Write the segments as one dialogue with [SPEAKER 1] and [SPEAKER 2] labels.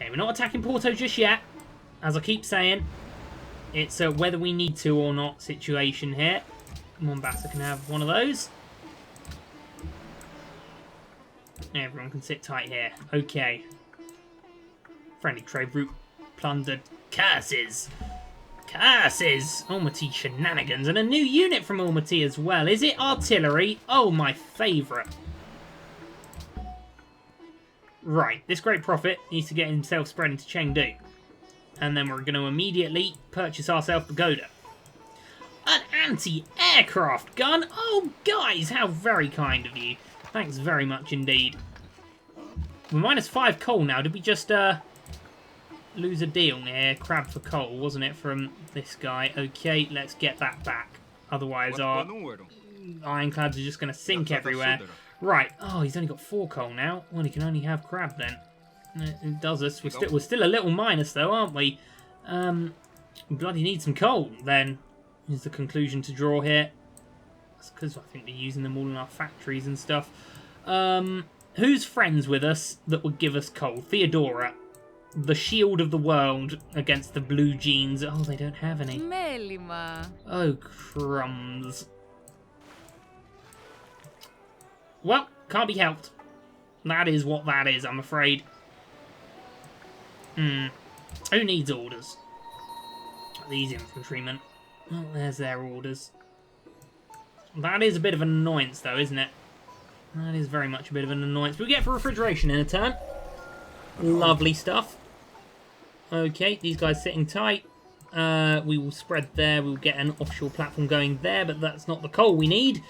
[SPEAKER 1] Okay, we're not attacking Porto just yet. As I keep saying, it's a whether we need to or not situation here. Mombasa can have one of those. Everyone can sit tight here. Okay. Friendly trade route plundered. Curses! Curses! Almaty shenanigans. And a new unit from Almaty as well. Is it artillery? Oh, my favourite. Right. This great prophet needs to get himself spread into Chengdu. And then we're going to immediately purchase ourselves Pagoda. An anti-aircraft gun? Oh, guys, how very kind of you. Thanks very much indeed. We're -5 coal now. Did we just lose a deal here? Crab for coal, wasn't it, from this guy? Okay, let's get that back. Otherwise our ironclads are just going to sink everywhere. Right. Oh, he's only got 4 coal now. Well, he can only have crab then. It does us. We're still a little minus though, aren't we? We bloody need some coal then, is the conclusion to draw here. That's because I think we're using them all in our factories and stuff. Who's friends with us that would give us coal? Theodora. The shield of the world against the blue jeans. Oh, they don't have any.
[SPEAKER 2] Melima.
[SPEAKER 1] Oh, crumbs. Well, can't be helped. That is what that is, I'm afraid. Who needs orders? These infantrymen. Oh, there's their orders. That is a bit of an annoyance, though, isn't it? That is very much a bit of an annoyance. But we get for refrigeration in a turn. Lovely stuff. Okay, these guys sitting tight. We will spread there. We'll get an offshore platform going there, but that's not the coal we need.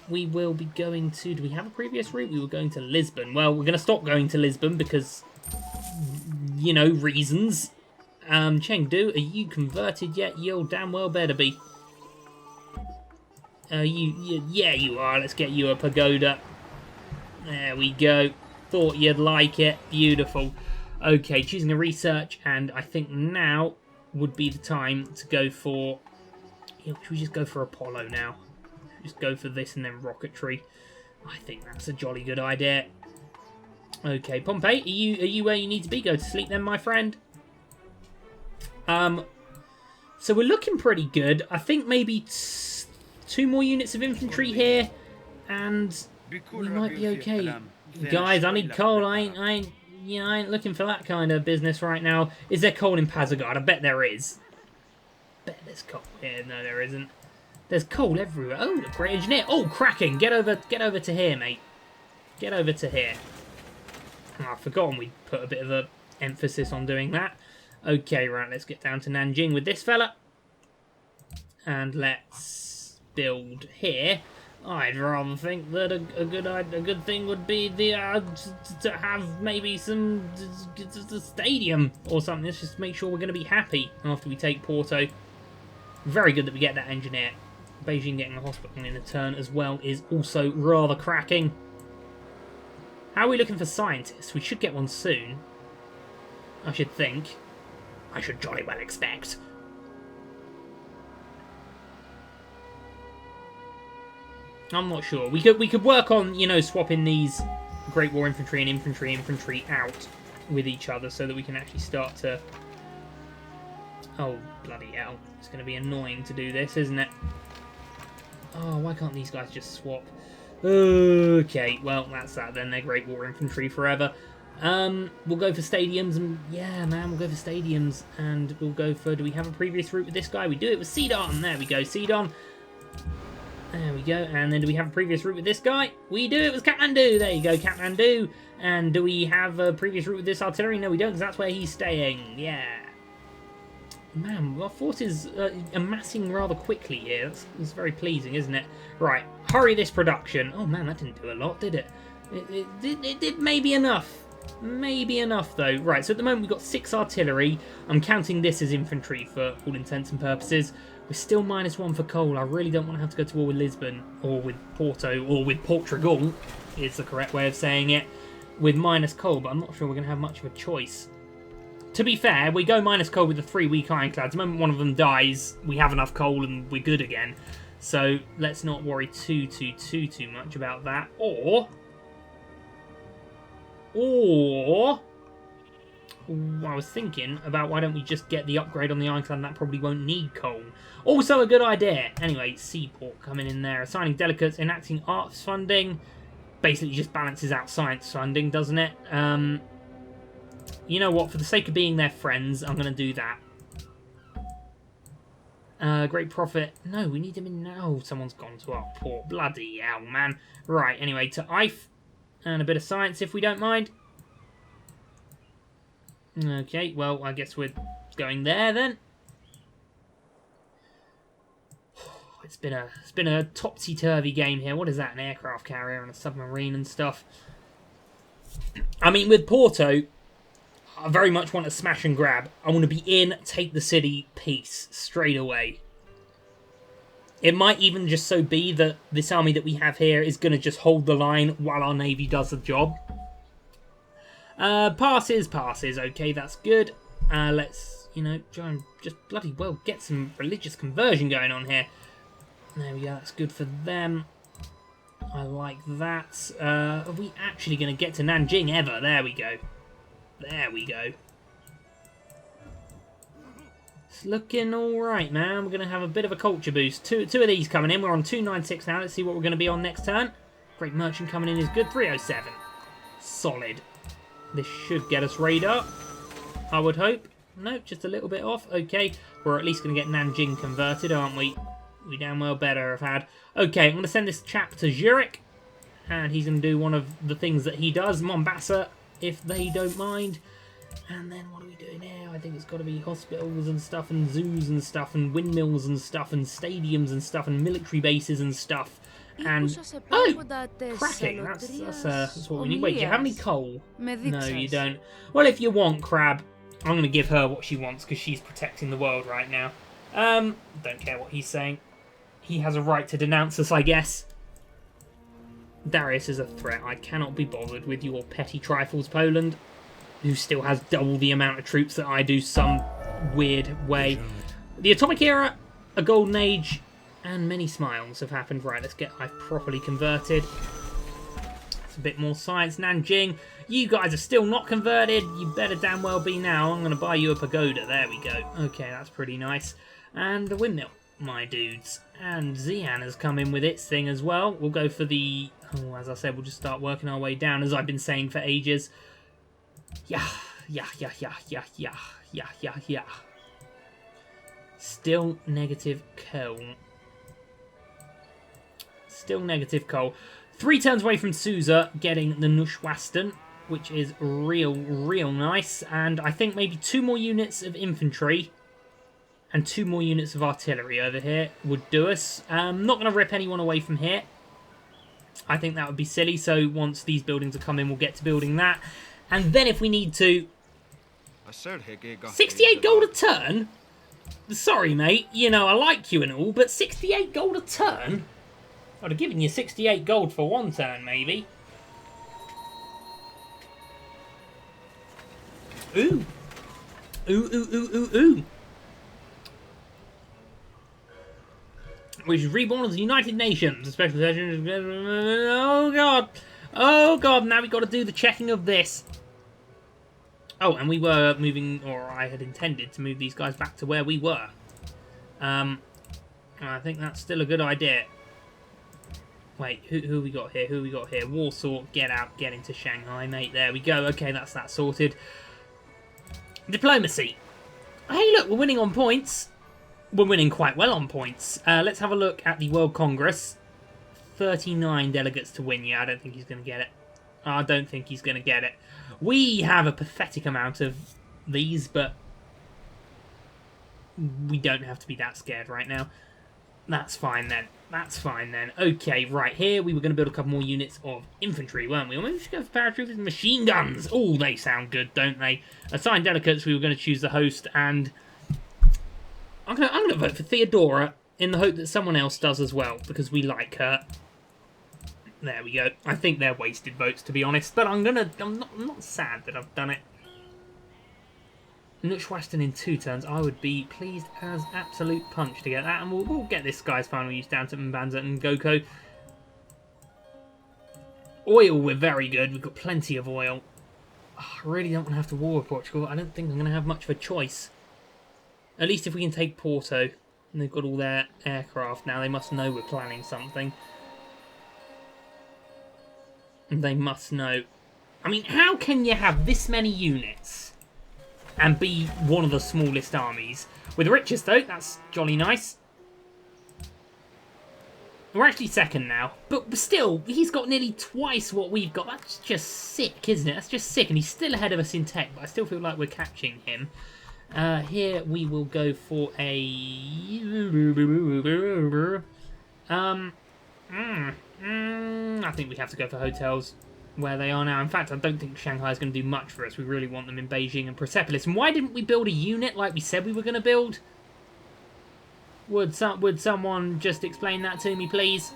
[SPEAKER 1] We will be going to... Do we have a previous route? We were going to Lisbon. Well, we're going to stop going to Lisbon because, you know, reasons. Chengdu, are you converted yet? You'll damn well better be. Yeah, you are. Let's get you a pagoda. There we go. Thought you'd like it. Beautiful. Okay, choosing a research, and I think now would be the time to go for... Should we just go for Apollo now? Just go for this and then rocketry. I think that's a jolly good idea. Okay, Pompey, are you where you need to be? Go to sleep then, my friend. So we're looking pretty good. I think maybe 2 more units of infantry here, and we might be okay. Guys, I need coal. I ain't looking for that kind of business right now. Is there coal in Pazagard? I bet there is. Bet there's coal here. No, there isn't. There's coal everywhere. Oh, the great engineer. Oh, cracking. Get over to here, mate. Get over to here. Oh, I've forgotten we put a bit of a emphasis on doing that. Okay, right, let's get down to Nanjing with this fella. And let's build here. I'd rather think that a good thing would be to have maybe some stadium or something. Let's just make sure we're going to be happy after we take Porto. Very good that we get that engineer. Beijing getting a hospital in a turn as well is also rather cracking. How are we looking for scientists? We should get one soon. I should think. I should jolly well expect. I'm not sure. We could work on, you know, swapping these Great War infantry and infantry out with each other so that we can actually start to... Oh, bloody hell. It's going to be annoying to do this, isn't it? Oh, why can't these guys just swap? Okay, well, that's that then. They're Great War infantry forever. We'll go for stadiums, and yeah, man, we'll go for stadiums, and we'll go for... Do we have a previous route with this guy? We do it with Sidon. There we go, Sidon. There we go. And then do we have a previous route with this guy? We do it with Kathmandu. There you go, Kathmandu. And do we have a previous route with this artillery? No, we don't, because that's where he's staying. Yeah. Man, our force is amassing rather quickly here. That's very pleasing, isn't it? Right, hurry this production. Oh, man, that didn't do a lot, did it? It did maybe enough. Maybe enough, though. Right, so at the moment we've got 6 artillery. I'm counting this as infantry for all intents and purposes. We're still -1 for coal. I really don't want to have to go to war with Lisbon, or with Porto, or with Portugal, is the correct way of saying it, with minus coal, but I'm not sure we're going to have much of a choice. To be fair, we go minus coal with the 3 weak ironclads. The moment one of them dies, we have enough coal and we're good again. So let's not worry too much about that. Or I was thinking about why don't we just get the upgrade on the ironclad, and that probably won't need coal. Also a good idea. Anyway, seaport coming in there. Assigning delegates, enacting arts funding. Basically just balances out science funding, doesn't it? You know what? For the sake of being their friends, I'm going to do that. Great profit. No, we need them in now. Someone's gone to our port. Bloody hell, man. Right, anyway, to IF. And a bit of science, if we don't mind. Okay, well, I guess we're going there, then. It's been a topsy-turvy game here. What is that? An aircraft carrier and a submarine and stuff. I mean, with Porto, I very much want to smash and grab. I want to be in, take the city, peace, straight away. It might even just so be that this army that we have here is going to just hold the line while our navy does the job. Passes. Okay, that's good. Let's, you know, try and just bloody well get some religious conversion going on here. There we go, that's good for them. I like that. Are we actually going to get to Nanjing ever? There we go. There we go. It's looking alright, man. We're going to have a bit of a culture boost. Two of these coming in. We're on 296 now. Let's see what we're going to be on next turn. Great merchant coming in is good. 307. Solid. This should get us radar, I would hope. No, just a little bit off. Okay, we're at least going to get Nanjing converted, aren't we? We damn well better have had. Okay, I'm going to send this chap to Zurich. And he's going to do one of the things that he does. Mombasa, if they don't mind. And then what are we doing here? I think it's got to be hospitals and stuff, and zoos and stuff, and windmills and stuff, and stadiums and stuff, and military bases and stuff. And oh, cracking! That's what we need. Wait, do you have any coal? No, you don't. Well, if you want, Crab, I'm going to give her what she wants because she's protecting the world right now. Don't care what he's saying. He has a right to denounce us, I guess. Darius is a threat. I cannot be bothered with your petty trifles, Poland, who still has double the amount of troops that I do some weird way. The Atomic Era, a Golden Age, and many smiles have happened. Right, let's get I've properly converted. It's a bit more science. Nanjing, you guys are still not converted. You better damn well be now. I'm going to buy you a pagoda. There we go. Okay, that's pretty nice. And the windmill, my dudes. And Xi'an has come in with its thing as well. We'll go for the... Oh, as I said, we'll just start working our way down, as I've been saying for ages. Yeah. Still negative coal. Still negative coal. 3 turns away from Susa getting the Neuschwanstein, which is real nice. And I think maybe 2 more units of infantry and 2 more units of artillery over here would do us. Not going to rip anyone away from here. I think that would be silly. So once these buildings are coming, we'll get to building that. And then if we need to... 68 gold a turn? Sorry, mate. You know, I like you and all, but 68 gold a turn? I'd have given you 68 gold for 1 turn, maybe. Ooh. Ooh. Which is reborn as the United Nations. A special session. Oh, God. Oh, God. Now we've got to do the checking of this. Oh, and we were moving, or I had intended to move these guys back to where we were. I think that's still a good idea. Wait, who we got here? Who we got here? Warsaw, get out, get into Shanghai, mate. There we go. Okay, that's that sorted. Diplomacy. Hey, look, we're winning on points. We're winning quite well on points. Let's have a look at the World Congress. 39 delegates to win. Yeah, I don't think he's going to get it. I don't think he's going to get it. We have a pathetic amount of these, but we don't have to be that scared right now. That's fine then. That's fine then. Okay, right here we were going to build a couple more units of infantry, weren't we? Or maybe we should go for paratroopers and machine guns. Oh, they sound good, don't they? Assigned delegates, we were going to choose the host, and I'm going to vote for Theodora in the hope that someone else does as well, because we like her. There we go. I think they're wasted votes, to be honest, but I'm not sad that I've done it. Neuschwanstein in 2 turns. I would be pleased as absolute punch to get that, and we'll get this guy's final use down to Mbanza and Goko. Oil, we're very good. We've got plenty of oil. I really don't want to have to war with Portugal. I don't think I'm going to have much of a choice. At least if we can take Porto. And they've got all their aircraft now. They must know we're planning something. And they must know. I mean, how can you have this many units and be one of the smallest armies? We're the richest, though. That's jolly nice. We're actually second now. But still, he's got nearly twice what we've got. That's just sick, isn't it? That's just sick. And he's still ahead of us in tech, but I still feel like we're catching him. Here we will go for a... I think we have to go for hotels where they are now. In fact, I don't think Shanghai is going to do much for us. We really want them in Beijing and Persepolis. And why didn't we build a unit like we said we were going to build? Would someone just explain that to me, please?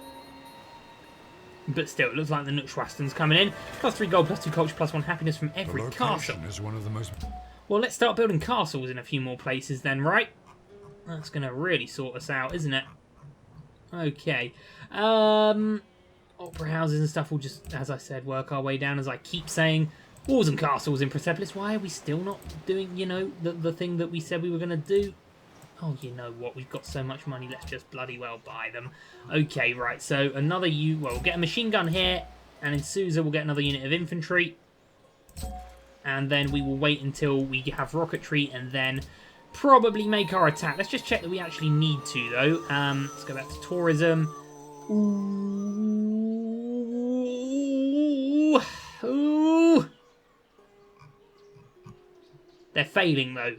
[SPEAKER 1] But still, it looks like the Neuschwansten's coming in. +3 gold, +2 culture, +1 happiness from every castle.
[SPEAKER 2] Is one of the most...
[SPEAKER 1] Well, let's start building castles in a few more places then, right? That's going to really sort us out, isn't it? Okay. Opera houses and stuff will just, as I said, work our way down, as I keep saying. Walls and castles in Persepolis. Why are we still not doing, you know, the thing that we said we were going to do? Oh, you know what? We've got so much money. Let's just bloody well buy them. Okay, right. So another well, we'll get a machine gun here. And in Susa, we'll get another unit of infantry. And then we will wait until we have rocketry and then probably make our attack. Let's just check that we actually need to, though. Let's go back to tourism. Ooh. Ooh. They're failing, though.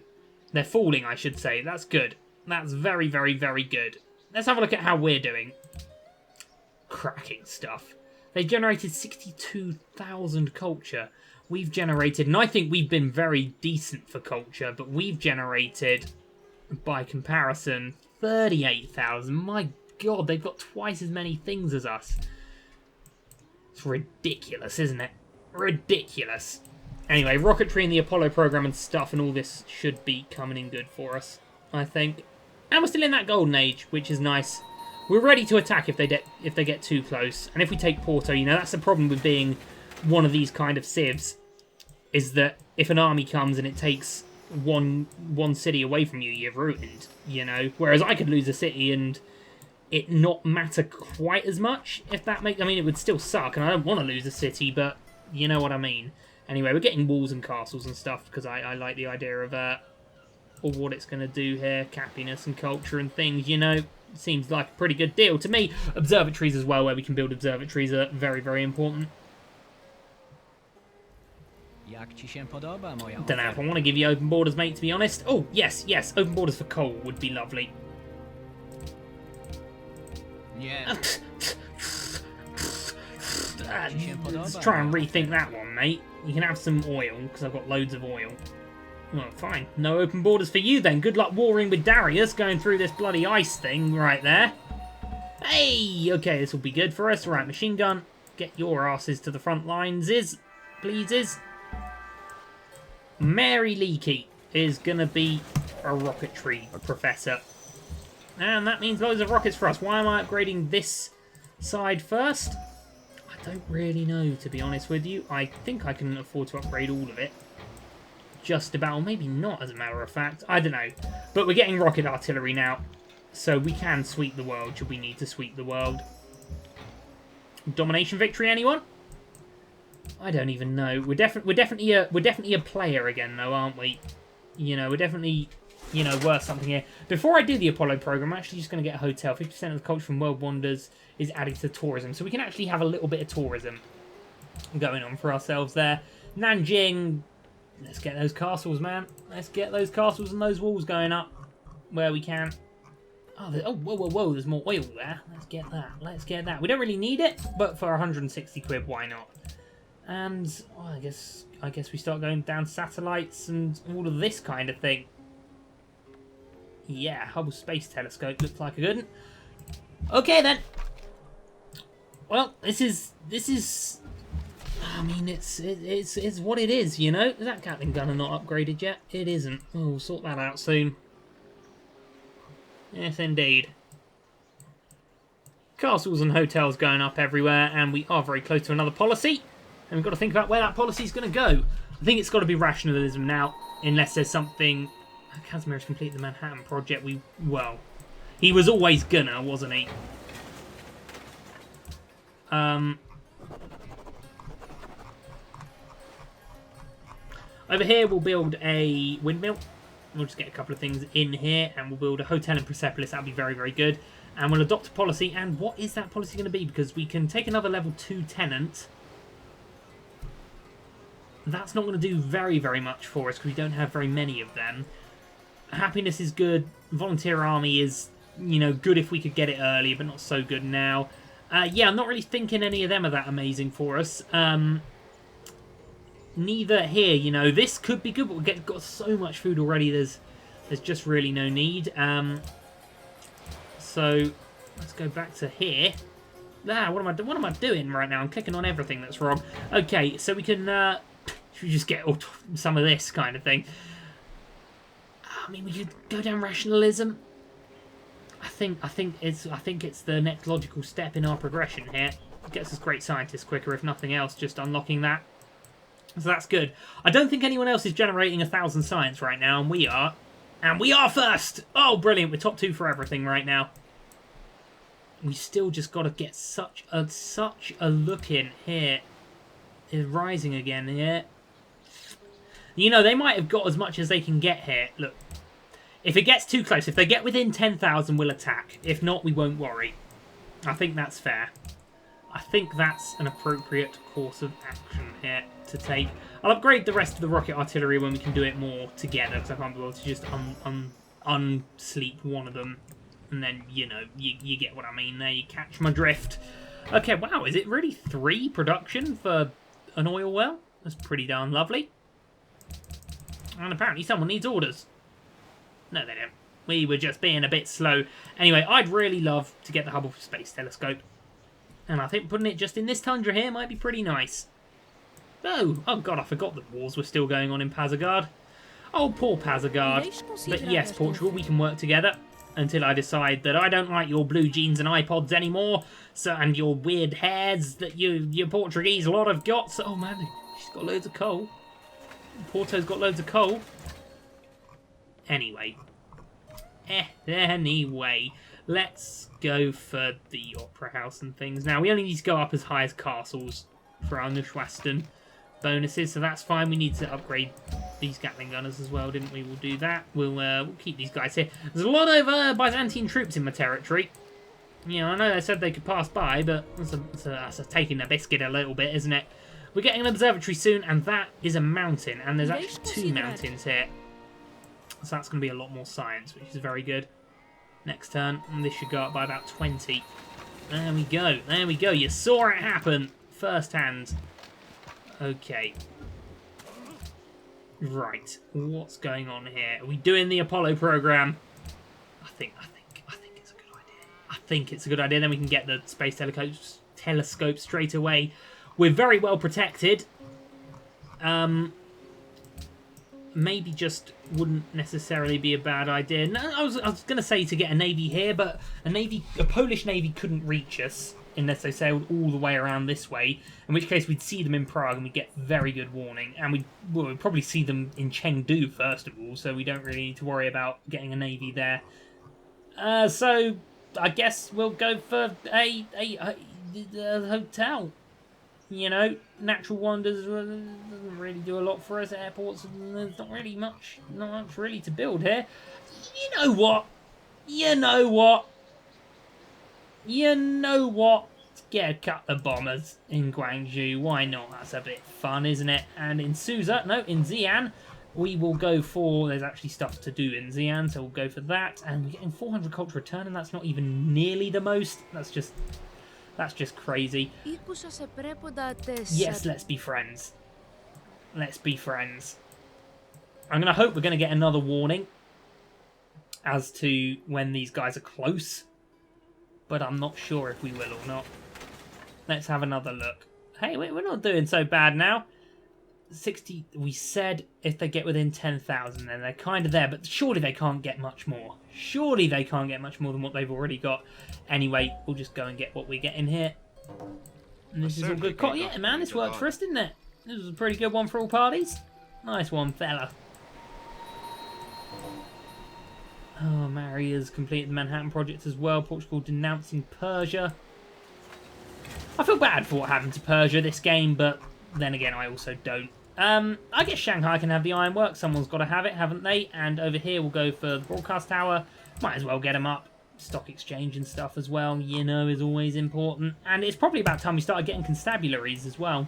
[SPEAKER 1] They're falling, I should say. That's good. That's very, very, very good. Let's have a look at how we're doing. Cracking stuff. They generated 62,000 culture. We've generated, and I think we've been very decent for culture, but we've generated, by comparison, 38,000. My God, they've got twice as many things as us. It's ridiculous, isn't it? Ridiculous. Anyway, rocketry and the Apollo program and stuff and all this should be coming in good for us, I think. And we're still in that golden age, which is nice. We're ready to attack if they get too close. And if we take Porto, you know, that's the problem with being one of these kind of civs, is that if an army comes and it takes one city away from you, you're ruined, you know. Whereas I could lose a city and it not matter quite as much, if that makes... I mean, it would still suck, and I don't want to lose a city, but you know what I mean. Anyway, we're getting walls and castles and stuff because I like the idea of what it's going to do here. Happiness and culture and things, you know. Seems like a pretty good deal to me. Observatories as well, where we can build observatories, are very, very important. I don't know if I want to give you open borders, mate, to be honest. Oh, yes, yes, open borders for coal would be lovely.
[SPEAKER 3] Yeah.
[SPEAKER 1] Let's try and rethink that one, mate. You can have some oil, because I've got loads of oil. Well, fine. No open borders for you, then. Good luck warring with Darius, going through this bloody ice thing right there. Hey! Okay, this will be good for us. Right, machine gun. Get your asses to the front lines, please. Mary Leakey is going to be a rocketry professor. And that means loads of rockets for us. Why am I upgrading this side first? I don't really know, to be honest with you. I think I can afford to upgrade all of it. Just about, or maybe not, as a matter of fact. I don't know. But we're getting rocket artillery now. So we can sweep the world, should we need to sweep the world. Domination victory, anyone? I don't even know. We're definitely a player again, though, aren't we? You know, we're definitely, you know, worth something here. Before I do the Apollo program, I'm actually just going to get a hotel. 50% of the culture from World Wonders is added to tourism, so we can actually have a little bit of tourism going on for ourselves there. Nanjing, let's get those castles, man. Let's get those castles and those walls going up where we can. Oh, whoa, there's more oil there. Let's get that. We don't really need it, but for 160 quid, why not? And oh, I guess we start going down satellites and all of this kind of thing. Yeah, Hubble Space Telescope looks like a good one. Okay then. Well, this is. I mean, it's what it is, you know. Is that Gatling gunner not upgraded yet? It isn't. Oh, we'll sort that out soon. Yes, indeed. Castles and hotels going up everywhere, and we are very close to another policy. And we've got to think about where that policy is going to go. I think it's got to be rationalism now, unless there's something... Casimiro's completed the Manhattan Project. Well, he was always gonna, wasn't he? Over here, we'll build a windmill. We'll just get a couple of things in here, and we'll build a hotel in Persepolis. That'll be very, very good. And we'll adopt a policy. And what is that policy going to be? Because we can take another level 2 tenant. That's not going to do very, very much for us because we don't have very many of them. Happiness is good. Volunteer army is, you know, good if we could get it earlier, but not so good now. Yeah, I'm not really thinking any of them are that amazing for us. Neither here, you know. This could be good, but we've got so much food already. There's just really no need. So let's go back to here. What am I doing right now? I'm clicking on everything that's wrong. Okay, so we can should we just get some of this kind of thing. I mean, we could go down rationalism. I think it's the next logical step in our progression here. It gets us great scientists quicker, if nothing else, just unlocking that. So that's good. I don't think anyone else is generating 1,000 science right now, and we are. And we are first! Oh, brilliant. We're top 2 for everything right now. We still just got to get such a look in here. It's rising again here. You know, they might have got as much as they can get here. Look. If it gets too close, if they get within 10,000, we'll attack. If not, we won't worry. I think that's fair. I think that's an appropriate course of action here to take. I'll upgrade the rest of the rocket artillery when we can do it more together, because I can't be able to just unsleep one of them. And then, you know, you get what I mean there. You catch my drift. Okay, wow, is it really 3 production for an oil well? That's pretty darn lovely. And apparently someone needs orders. No, they don't. We were just being a bit slow. Anyway, I'd really love to get the Hubble Space Telescope. And I think putting it just in this tundra here might be pretty nice. Oh God, I forgot that wars were still going on in Pazagard. Oh, poor Pazagard. But yes, Portugal, we can work together until I decide that I don't like your blue jeans and iPods anymore. So, and your weird hairs that you Portuguese lot have got. So, oh man, she's got loads of coal. Porto's got loads of coal. Anyway, let's go for the Opera House and things. Now, we only need to go up as high as castles for our Neuschwanstein bonuses, so that's fine. We need to upgrade these Gatling gunners as well, didn't we? We'll do that. We'll keep these guys here. There's a lot of Byzantine troops in my territory. You know, I know they said they could pass by, but that's taking the biscuit a little bit, isn't it? We're getting an observatory soon, and that is a mountain, and there's actually 2 mountains here. So that's going to be a lot more science, which is very good. Next turn, and this should go up by about 20. There we go. There we go. You saw it happen firsthand. Okay. Right. What's going on here? Are we doing the Apollo program? I think it's a good idea. I think it's a good idea. Then we can get the space telescope straight away. We're very well protected. Maybe just wouldn't necessarily be a bad idea. No, I was going to say to get a navy here, but a Polish navy couldn't reach us unless they sailed all the way around this way, in which case we'd see them in Prague and we'd get very good warning. And we'd probably see them in Chengdu first of all, so we don't really need to worry about getting a navy there. So I guess we'll go for a hotel. You know, natural wonders doesn't really do a lot for us. Airports, there's not much really to build here. You know what? Get a couple of bombers in Guangzhou. Why not? That's a bit fun, isn't it? And in Suza, no, in Xi'an, we will go for... There's actually stuff to do in Xi'an, so we'll go for that. And we're getting 400 culture return, and that's not even nearly the most. That's just crazy. Yes, let's be friends. Let's be friends. I'm going to hope we're going to get another warning as to when these guys are close. But I'm not sure if we will or not. Let's have another look. Hey, we're not doing so bad now. 60, we said if they get within 10,000, then they're kind of there. But surely they can't get much more. Surely they can't get much more than what they've already got. Anyway, we'll just go and get what we get in here. And this is all good. Yeah, man, this worked for us, didn't it? This was a pretty good one for all parties. Nice one, fella. Oh, Mary has completed the Manhattan Project as well. Portugal denouncing Persia. I feel bad for what happened to Persia this game, but then again, I also don't. I guess Shanghai can have the ironwork. Someone's got to have it, haven't they? And over here, we'll go for the broadcast tower. Might as well get them up. Stock exchange and stuff as well, you know, is always important. And it's probably about time we started getting constabularies as well.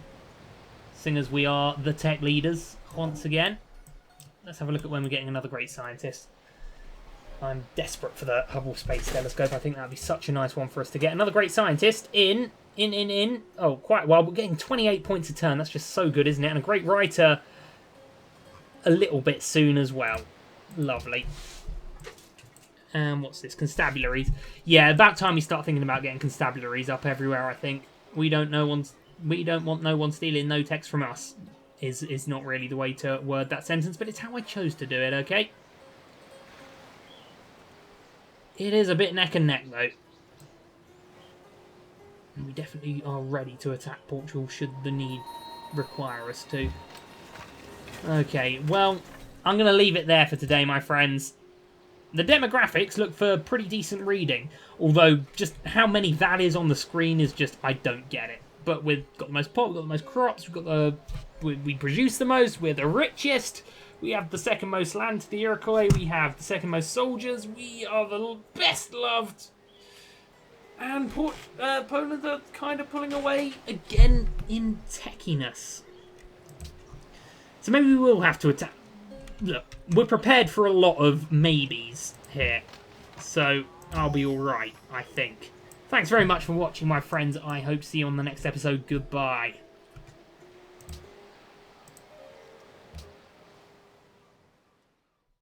[SPEAKER 1] Seeing as we are the tech leaders once again. Let's have a look at when we're getting another great scientist. I'm desperate for the Hubble Space Telescope. I think that would be such a nice one for us to get. Another great scientist in. Oh, quite well. We're getting 28 points a turn. That's just so good, isn't it? And a great writer a little bit soon as well. Lovely. What's this? Constabularies. Yeah, about time we start thinking about getting constabularies up everywhere, I think. We don't want no one stealing no text from us. Is not really the way to word that sentence, but it's how I chose to do it, okay? It is a bit neck and neck, though. And we definitely are ready to attack Portugal should the need require us to. Okay, well, I'm going to leave it there for today, my friends. The demographics look for pretty decent reading, although just how many that is on the screen is just, I don't get it. But we've got the most pop, we've got the most crops, we've got the... We produce the most, we're the richest, we have the second most land to the Iroquois, we have the second most soldiers, we are the best loved. And Poland are kind of pulling away again in techiness. So maybe we will have to attack. Look, we're prepared for a lot of maybes here. So I'll be alright, I think. Thanks very much for watching, my friends. I hope to see you on the next episode. Goodbye.